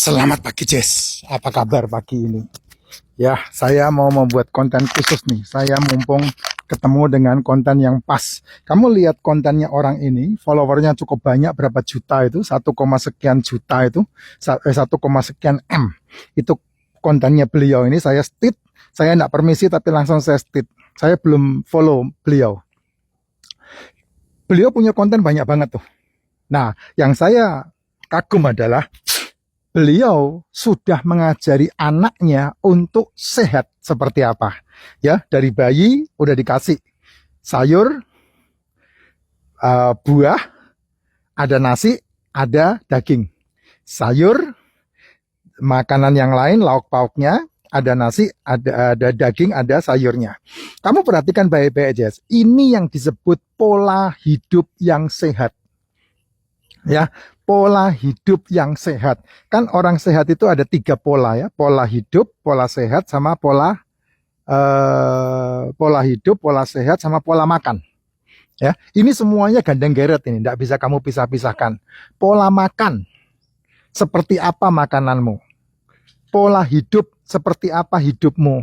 Selamat pagi Jess, apa kabar pagi ini? Ya, saya mau membuat konten khusus nih. Saya mumpung ketemu dengan konten yang pas. Kamu lihat kontennya orang ini, followernya cukup banyak, berapa juta itu? 1, sekian juta itu, 1, sekian M. Itu kontennya beliau ini, saya stit. Saya enggak permisi tapi langsung saya stit. Saya belum follow beliau. Beliau punya konten banyak banget tuh. Nah, yang saya kagum adalah beliau sudah mengajari anaknya untuk sehat seperti apa. Ya, dari bayi udah dikasih sayur, buah, ada nasi, ada daging. Sayur, makanan yang lain, lauk pauknya, ada nasi, ada daging, ada sayurnya. Kamu perhatikan baik-baik aja. Ini yang disebut pola hidup yang sehat. Ya, pola hidup yang sehat. Kan orang sehat itu ada 3 pola ya, pola hidup, pola sehat, sama pola hidup, pola sehat, sama pola makan. Ya, ini semuanya gandeng geret ini, tidak bisa kamu pisah-pisahkan. Pola makan, seperti apa makananmu? Pola hidup, seperti apa hidupmu?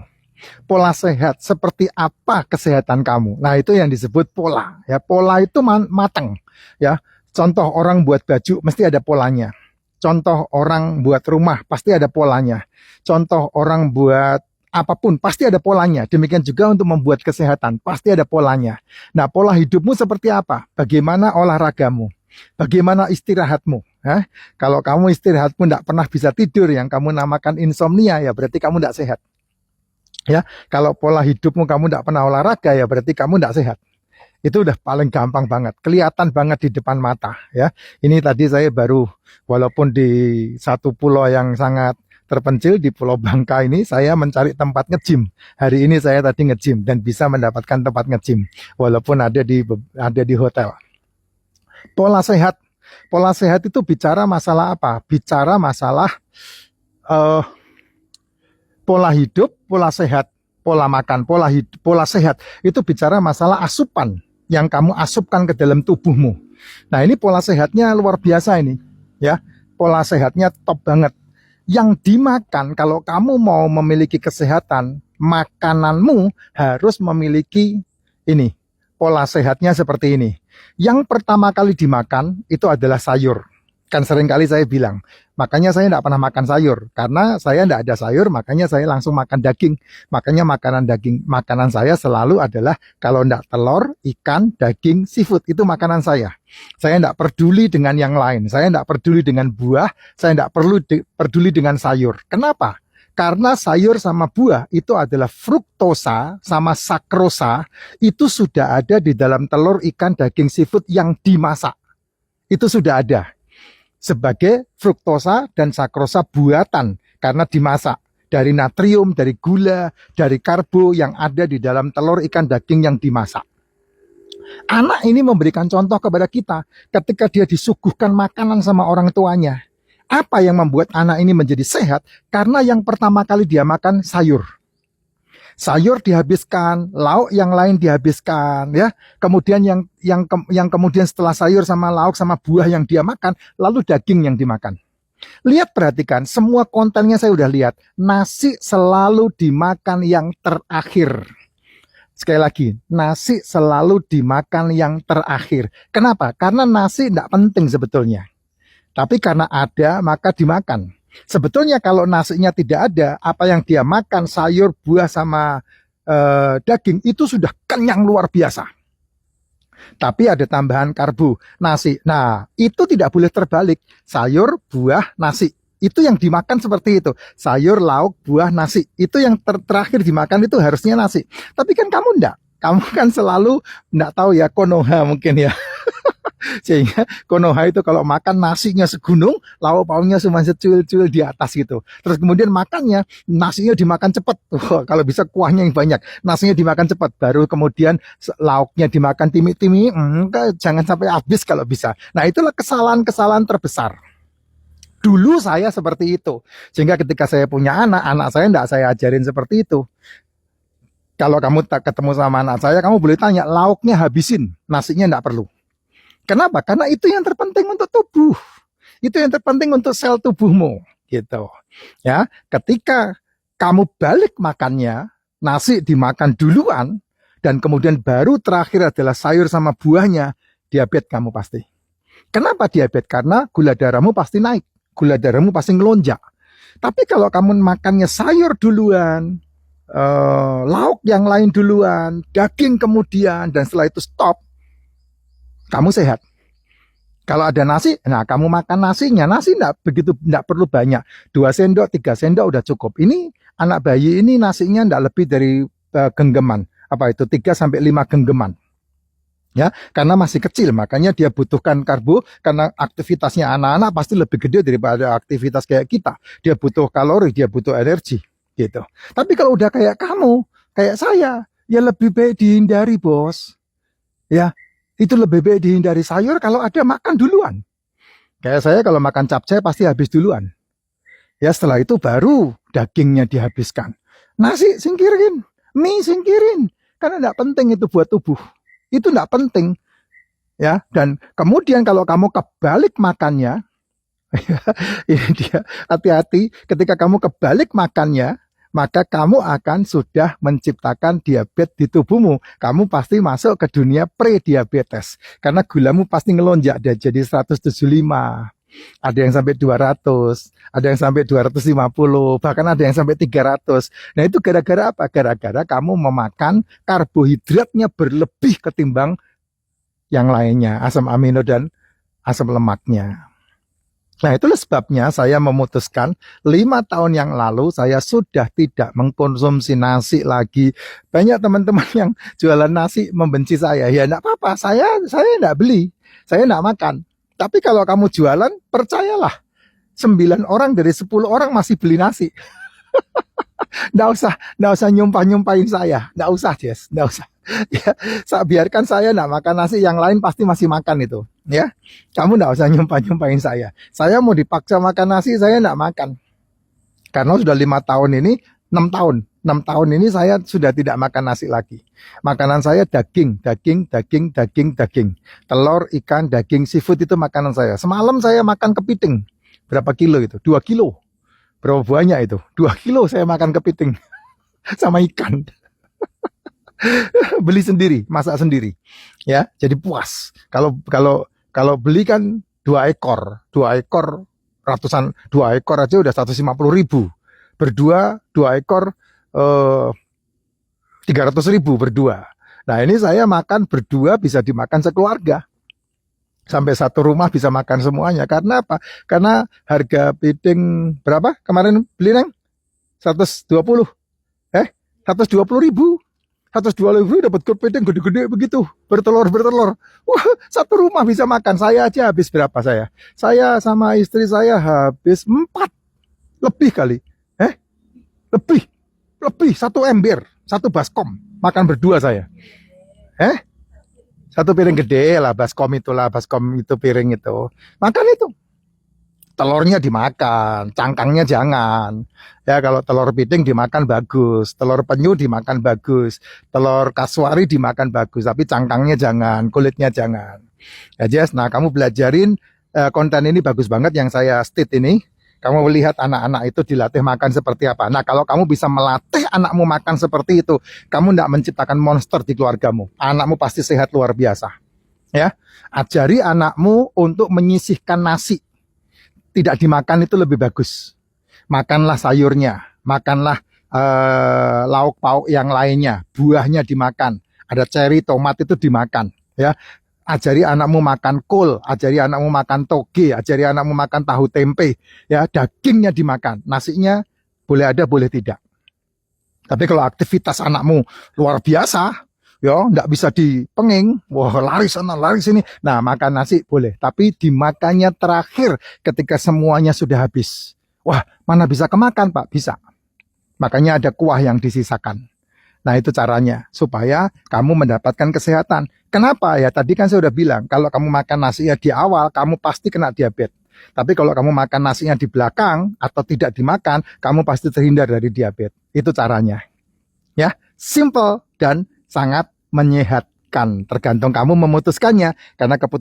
Pola sehat, seperti apa kesehatan kamu? Nah, itu yang disebut pola. Ya, pola itu matang. Ya. Contoh orang buat baju mesti ada polanya. Contoh orang buat rumah pasti ada polanya. Contoh orang buat apapun pasti ada polanya. Demikian juga untuk membuat kesehatan pasti ada polanya. Nah, pola hidupmu seperti apa? Bagaimana olahragamu? Bagaimana istirahatmu? Kalau kamu istirahatmu tidak pernah bisa tidur, yang kamu namakan insomnia, ya berarti kamu tidak sehat. Ya, kalau pola hidupmu kamu tidak pernah olahraga, ya berarti kamu tidak sehat. Itu udah paling gampang banget, kelihatan banget di depan mata ya. Ini tadi saya baru, walaupun di satu pulau yang sangat terpencil di Pulau Bangka ini, saya mencari tempat nge-gym. Hari ini saya tadi nge-gym dan bisa mendapatkan tempat nge-gym walaupun ada di hotel. Pola sehat itu bicara masalah apa? Bicara masalah pola hidup, pola sehat, pola makan, pola sehat. Itu bicara masalah asupan yang kamu asupkan ke dalam tubuhmu. Nah, ini pola sehatnya luar biasa ini, ya. Pola sehatnya top banget. Yang dimakan, kalau kamu mau memiliki kesehatan, makananmu harus memiliki ini. Pola sehatnya seperti ini. Yang pertama kali dimakan itu adalah sayur. Kan sering kali saya bilang, makanya saya tidak pernah makan sayur. Karena saya tidak ada sayur, makanya saya langsung makan daging. Makanya makanan saya selalu adalah kalau tidak telur, ikan, daging, seafood. Itu makanan saya. Saya tidak peduli dengan yang lain. Saya tidak peduli dengan buah. Saya tidak peduli dengan sayur. Kenapa? Karena sayur sama buah itu adalah fruktosa sama sakrosa. Itu sudah ada di dalam telur, ikan, daging, seafood yang dimasak. Itu sudah ada sebagai fruktosa dan sakrosa buatan karena dimasak dari natrium, dari gula, dari karbo yang ada di dalam telur, ikan, daging yang dimasak. Anak ini memberikan contoh kepada kita ketika dia disuguhkan makanan sama orang tuanya. Apa yang membuat anak ini menjadi sehat? Karena yang pertama kali dia makan sayur. Sayur dihabiskan, lauk yang lain dihabiskan, ya. Kemudian yang kemudian setelah sayur sama lauk sama buah yang dia makan, lalu daging yang dimakan. Lihat, perhatikan, semua kontennya saya udah lihat. Nasi selalu dimakan yang terakhir. Sekali lagi, nasi selalu dimakan yang terakhir. Kenapa? Karena nasi tidak penting sebetulnya. Tapi karena ada, maka dimakan. Sebetulnya kalau nasinya tidak ada, apa yang dia makan, sayur, buah, sama daging, itu sudah kenyang luar biasa. Tapi ada tambahan karbo, nasi. Nah, itu tidak boleh terbalik. Sayur, buah, nasi. Itu yang dimakan seperti itu. Sayur, lauk, buah, nasi. Itu yang terakhir dimakan itu harusnya nasi. Tapi kan kamu enggak. Kamu kan selalu enggak tahu ya, Konoha mungkin ya. Sehingga Konoha itu kalau makan nasinya segunung, lauk pauknya cuma secuil-cuil di atas gitu. Terus kemudian makannya, nasinya dimakan cepat. Kalau bisa kuahnya yang banyak, nasinya dimakan cepat. Baru kemudian lauknya dimakan timi-timi, jangan sampai habis kalau bisa. Nah, itulah kesalahan-kesalahan terbesar. Dulu saya seperti itu. Sehingga ketika saya punya anak saya enggak saya ajarin seperti itu. Kalau kamu tak ketemu sama anak saya, kamu boleh tanya, lauknya habisin, nasinya enggak perlu. Kenapa? Karena itu yang terpenting untuk tubuh. Itu yang terpenting untuk sel tubuhmu. gitu. Ya, ketika kamu balik makannya, nasi dimakan duluan, dan kemudian baru terakhir adalah sayur sama buahnya, diabetes kamu pasti. Kenapa diabetes? Karena gula darahmu pasti naik, gula darahmu pasti ngelonjak. Tapi kalau kamu makannya sayur duluan, lauk yang lain duluan, daging kemudian, dan setelah itu stop, kamu sehat. Kalau ada nasi, nah kamu makan nasinya, nasi enggak perlu banyak, 2 sendok, 3 sendok udah cukup. Ini anak bayi ini nasinya enggak lebih dari genggaman, apa itu 3 sampai 5 genggaman. Ya, karena masih kecil, makanya dia butuhkan karbo, karena aktivitasnya anak-anak pasti lebih gede daripada aktivitas kayak kita. Dia butuh kalori, dia butuh energi, gitu. Tapi kalau udah kayak kamu, kayak saya, ya lebih baik dihindari, bos. Ya, itu lebih baik dihindari sayur, kalau ada makan duluan. Kayak saya kalau makan capcay pasti habis duluan. Ya, setelah itu baru dagingnya dihabiskan. Nasi singkirin, mie singkirin, karena enggak penting itu buat tubuh. Itu enggak penting, ya. Dan kemudian kalau kamu kebalik makannya, ini dia, hati-hati, ketika kamu kebalik makannya, maka kamu akan sudah menciptakan diabetes di tubuhmu. Kamu pasti masuk ke dunia pre-diabetes, karena gulamu pasti ngelonjak jadi 175. Ada yang sampai 200, ada yang sampai 250, bahkan ada yang sampai 300. Nah itu gara-gara apa? Gara-gara kamu memakan karbohidratnya berlebih ketimbang yang lainnya, asam amino dan asam lemaknya. Nah itulah sebabnya saya memutuskan 5 tahun yang lalu saya sudah tidak mengkonsumsi nasi lagi. Banyak teman-teman yang jualan nasi membenci saya. Ya enggak apa-apa, saya enggak beli, saya enggak makan. Tapi kalau kamu jualan, percayalah, 9 orang dari 10 orang masih beli nasi. Nggak usah nyumpah-nyumpahin saya. Nggak usah, Jess. Nggak usah. Ya, biarkan saya nggak makan nasi, yang lain pasti masih makan itu. Ya, kamu nggak usah nyumpah-nyumpahin saya. Saya mau dipaksa makan nasi, saya nggak makan. Karena sudah 5 tahun ini, 6 tahun. 6 tahun ini saya sudah tidak makan nasi lagi. Makanan saya daging. Telur, ikan, daging, seafood itu makanan saya. Semalam saya makan kepiting. Berapa kilo itu? 2 kilo. Berapa banyak itu? 2 kilo saya makan kepiting. Sama ikan. Beli sendiri, masak sendiri. Ya, jadi puas. Kalau beli kan 2 ekor. 2 ekor ratusan, 2 ekor aja udah 150.000. Berdua 2 ekor 300.000 berdua. Nah ini saya makan berdua bisa dimakan sekeluarga. Sampai satu rumah bisa makan semuanya. Karena apa? Karena harga piting berapa? Kemarin beli neng? 120. 120.000. 120.000 dapat kepiting gede-gede begitu. Bertelur. Wah, satu rumah bisa makan. Saya aja habis berapa saya? Saya sama istri saya habis 4. Lebih kali. Lebih 1 ember, 1 baskom, makan berdua saya. 1 piring gede lah, baskom itu piring itu. Makan itu. Telurnya dimakan, cangkangnya jangan. Ya kalau telur piting dimakan bagus, telur penyu dimakan bagus, telur kasuari dimakan bagus, tapi cangkangnya jangan, kulitnya jangan. Ya Jess, nah kamu belajarin konten ini bagus banget yang saya state ini. Kamu melihat anak-anak itu dilatih makan seperti apa. Nah, kalau kamu bisa melatih anakmu makan seperti itu, kamu tidak menciptakan monster di keluargamu. Anakmu pasti sehat luar biasa. Ya, ajari anakmu untuk menyisihkan nasi. Tidak dimakan itu lebih bagus. Makanlah sayurnya, makanlah lauk pauk yang lainnya, buahnya dimakan. Ada ceri, tomat itu dimakan. Ya. Ajari anakmu makan kol, ajari anakmu makan toge, ajari anakmu makan tahu tempe, ya dagingnya dimakan, nasinya boleh ada boleh tidak. Tapi kalau aktivitas anakmu luar biasa, ya nggak bisa dipenging, wah lari sana lari sini, nah makan nasi boleh, tapi dimakannya terakhir ketika semuanya sudah habis. Wah mana bisa kemakan Pak? Bisa. Makanya ada kuah yang disisakan. Nah itu caranya, supaya kamu mendapatkan kesehatan. Kenapa? Ya tadi kan saya udah bilang, kalau kamu makan nasinya di awal, kamu pasti kena diabetes. Tapi kalau kamu makan nasinya di belakang, atau tidak dimakan, kamu pasti terhindar dari diabetes. Itu caranya. Ya, simple dan sangat menyehatkan. Tergantung kamu memutuskannya, karena keputusan